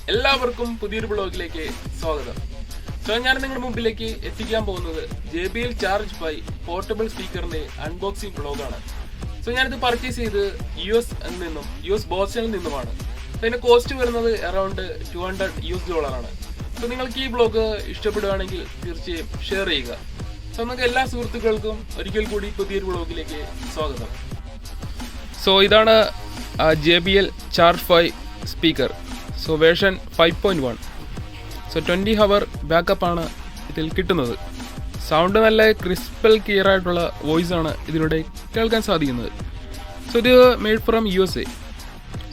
എല്ലാവർക്കും പുതിയൊരു ബ്ലോഗിലേക്ക് സ്വാഗതം. സോ ഞാൻ നിങ്ങളുടെ മുമ്പിലേക്ക് എത്തിക്കാൻ പോകുന്നത് JBL ചാർജ് 5 പോർട്ടബിൾ സ്പീക്കറിന്റെ അൺബോക്സിംഗ് ബ്ലോഗാണ്. സോ ഞാനിത് പർച്ചേസ് ചെയ്ത് US ബോസ്റ്റണിൽ നിന്നുമാണ്. സോ ഇതിന്റെ കോസ്റ്റ് വരുന്നത് അറൌണ്ട് $200 ആണ്. സോ നിങ്ങൾക്ക് ഈ ബ്ലോഗ് ഇഷ്ടപ്പെടുകയാണെങ്കിൽ തീർച്ചയായും ഷെയർ ചെയ്യുക. സോ നമുക്ക് എല്ലാ സുഹൃത്തുക്കൾക്കും ഒരിക്കൽ കൂടി പുതിയൊരു ബ്ലോഗിലേക്ക് സ്വാഗതം. സോ ഇതാണ് JBL charge 5 speaker. So version 5.1. So 20 hour backup ആണ് ഇതിൽ കിട്ടുന്നത്. സൗണ്ട് നല്ല ക്രിസ്പൽ ക്ലിയർ ആയിട്ടുള്ള വോയിസ് ആണ് ഇതിലൂടെ കേൾക്കാൻ സാധിക്കുന്നത്. സോ ഇത് made from USA.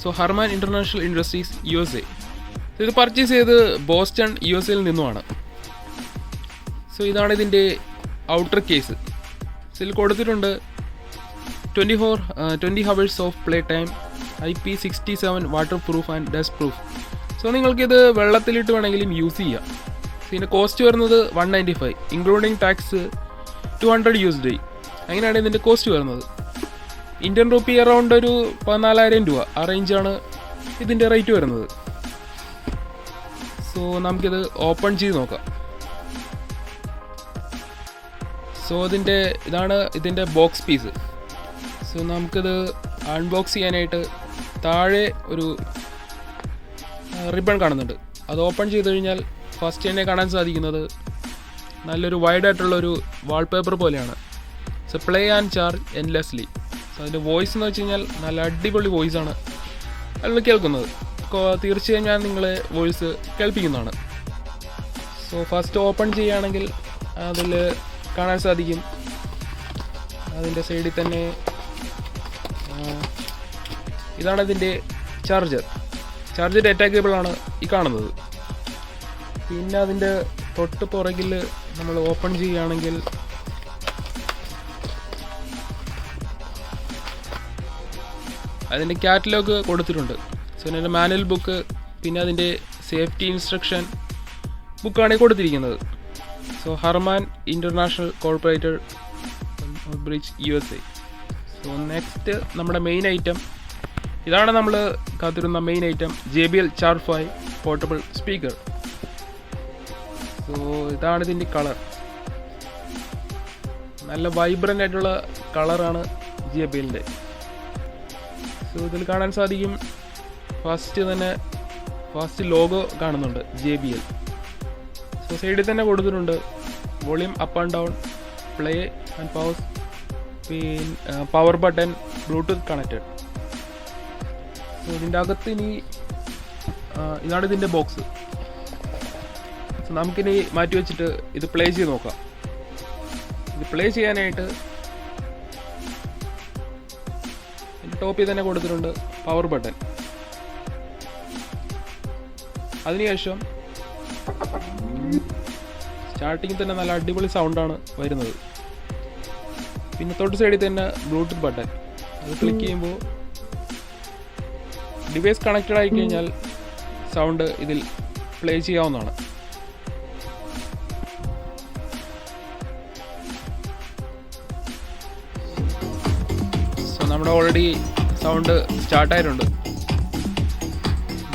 So Harman international industries USA. ഇത് പർച്ചേസ് ചെയ്ത് ബോസ്റ്റൺ USAയിൽ നിന്നുമാണ്. സോ ഇതാണ് ഇതിൻ്റെ ഔട്ടർ കേസ്. ഇതിൽ കൊടുത്തിട്ടുണ്ട് 20 hours of play time, IP67 water proof and dust proof. So നിങ്ങൾക്കിത് വെള്ളത്തിലിട്ട് വേണമെങ്കിലും യൂസ് ചെയ്യാം. ഇതിൻ്റെ കോസ്റ്റ് വരുന്നത് $195 ഇൻക്ലൂഡിങ് ടാക്സ് $200. അങ്ങനെയാണ് ഇതിൻ്റെ കോസ്റ്റ് വരുന്നത്. ഇന്ത്യൻ റുപ്പി അറൗണ്ട് ഒരു 14,000 ആ റേഞ്ചാണ് ഇതിൻ്റെ റേറ്റ് വരുന്നത്. സോ നമുക്കിത് ഓപ്പൺ ചെയ്ത് നോക്കാം. സോ ഇതാണ് ഇതിൻ്റെ ബോക്സ് പീസ്. സോ നമുക്കിത് അൺബോക്സ് ചെയ്യാനായിട്ട് താഴെ ഒരു റിബൺ കാണുന്നുണ്ട്. അത് ഓപ്പൺ ചെയ്ത് കഴിഞ്ഞാൽ ഫസ്റ്റ് തന്നെ കാണാൻ സാധിക്കുന്നത് നല്ലൊരു വൈഡായിട്ടുള്ളൊരു വാൾപേപ്പർ പോലെയാണ്. So play and charge endlessly. So അതിൻ്റെ വോയിസ് എന്ന് വെച്ച് കഴിഞ്ഞാൽ നല്ല അടിപൊളി വോയിസാണ് അതിൽ കേൾക്കുന്നത്. തീർച്ചയായും ഞാൻ നിങ്ങളെ വോയിസ് കേൾപ്പിക്കുന്നതാണ്. സോ ഫസ്റ്റ് ഓപ്പൺ ചെയ്യുകയാണെങ്കിൽ അതിൽ കാണാൻ സാധിക്കും അതിൻ്റെ സൈഡിൽ തന്നെ ഇതാണ് ഇതിൻ്റെ ചാർജർ ഡേറ്റ കേബിളാണ് ഈ കാണുന്നത്. പിന്നെ അതിൻ്റെ തൊട്ട് പുറകിൽ നമ്മൾ ഓപ്പൺ ചെയ്യുകയാണെങ്കിൽ അതിൻ്റെ കാറ്റലോഗ് കൊടുത്തിട്ടുണ്ട്. സോ അതിൻ്റെ മാനുവൽ ബുക്ക്, പിന്നെ അതിൻ്റെ സേഫ്റ്റി ഇൻസ്ട്രക്ഷൻ ബുക്കാണ് കൊടുത്തിരിക്കുന്നത്. So Harman international corporated bridge USA. So next നമ്മുടെ മെയിൻ ഐറ്റം ഇതാണ്. നമ്മൾ കാത്തിരുന്ന main item JBL charge 5 portable speaker. So ഇതാണ് ഇതിൻ്റെ കളർ. നല്ല വൈബ്രൻ്റ് ആയിട്ടുള്ള കളറാണ് JBLൻ്റെ. സോ ഇതിൽ കാണാൻ സാധിക്കും ഫസ്റ്റ് ലോഗോ കാണുന്നുണ്ട് JBL. സോ സൈഡിൽ തന്നെ കൊടുത്തിട്ടുണ്ട് volume up and down, play and pause, പിന്നെ power button, bluetooth connected. So ഇതിൻ്റെ അകത്ത് ഇതാണ് ഇതിൻ്റെ ബോക്സ്. സോ നമുക്കിനി മാറ്റി വെച്ചിട്ട് ഇത് പ്ലേ ചെയ്ത് നോക്കാം. ഇത് പ്ലേ ചെയ്യാനായിട്ട് ഇതിൻ്റെ ടോപ്പിൽ തന്നെ കൊടുത്തിട്ടുണ്ട് പവർ ബട്ടൺ. അതിനുശേഷം സ്റ്റാർട്ടിങ്ങിൽ തന്നെ നല്ല അടിപൊളി സൗണ്ടാണ് വരുന്നത്. പിന്നെ തൊട്ട് സൈഡിൽ തന്നെ ബ്ലൂടൂത്ത് ബട്ടൺ. അത് ക്ലിക്ക് ചെയ്യുമ്പോൾ ഡിവൈസ് കണക്റ്റഡ് ആയി കഴിഞ്ഞാൽ സൗണ്ട് ഇതിൽ പ്ലേ ചെയ്യാവുന്നതാണ്. സോ നമ്മുടെ ഓൾറെഡി സൗണ്ട് സ്റ്റാർട്ടായിട്ടുണ്ട്.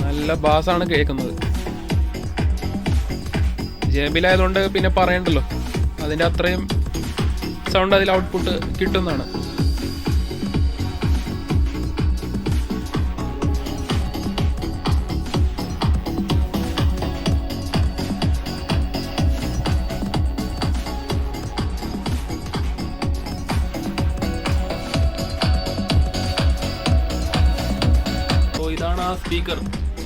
നല്ല ബാസാണ് കേൾക്കുന്നത്. JBL ആയതുകൊണ്ട് പിന്നെ പറയണ്ടല്ലോ, അതിൻ്റെ അത്രയും സൗണ്ട് അതിൽ ഔട്ട്പുട്ട് കിട്ടുന്നതാണ്. ഇതാണ് ആ സ്പീക്കർ.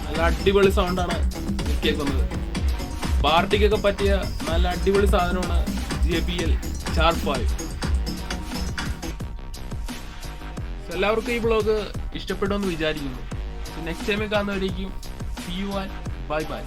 നല്ല അടിപൊളി സൗണ്ടാണ് കേൾക്കുന്നത്. പാർട്ടിക്കൊക്കെ പറ്റിയ നല്ല അടിപൊളി സാധനമാണ് JBL ചാർജ് 5. എല്ലാവർക്കും ഈ ബ്ലോഗ് ഇഷ്ടപ്പെടുമെന്ന് വിചാരിക്കുന്നു. നെക്സ്റ്റ് ടൈമിൽ കാണുന്നവരേക്കും see you and bye bye.